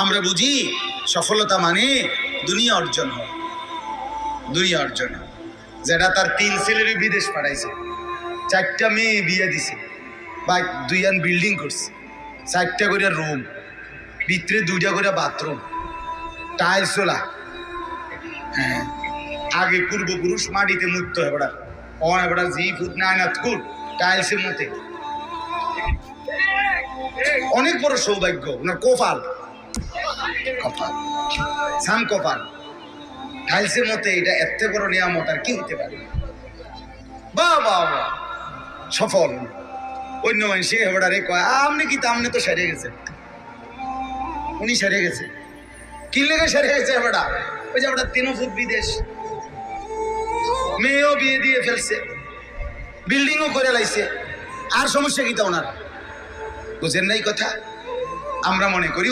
আমরা বুঝি সফলতা মানে দুনিয়া অর্জন হয়, দুনিয়া অর্জন হয়। যেটা তার 3 ছেলের বিদেশ পাঠাইছে, 4টা মেয়ে বিয়ে দিছে, বা 2 বিল্ডিং করছে, 4টা করে রুম, ভিতরে 2টা করে বাথরুম, টাইলস ওলা। হ্যাঁ, আগে পূর্বপুরুষ মাটিতে মুক্ত হয় বেড়া, এবার জি ফুট নায়নাথ কুট টাইলসের মতে। অনেক বড় সৌভাগ্য ওনার, কপাল কপাল সাম কপাল টাইলসের মতে। এটা এত বড় নিয়ামত আর কি হতে পারে? বাহ বাহ বাহ, সফল। অন্য মানুষ এবার রে কয় আপনি কি তামনে তো সেরে গেছে, উনি সেরে গেছে। কি লেগে সেরে গেছে এবারটা? ওই যে আমরা 3 ফুট বিদেশ, মেয়েও বিয়ে দিয়ে ফেলছে, বিল্ডিংও করে লাইছে, আর সমস্যা কি তা ওনার? বুঝেন নাই কথা? আমরা মনে করি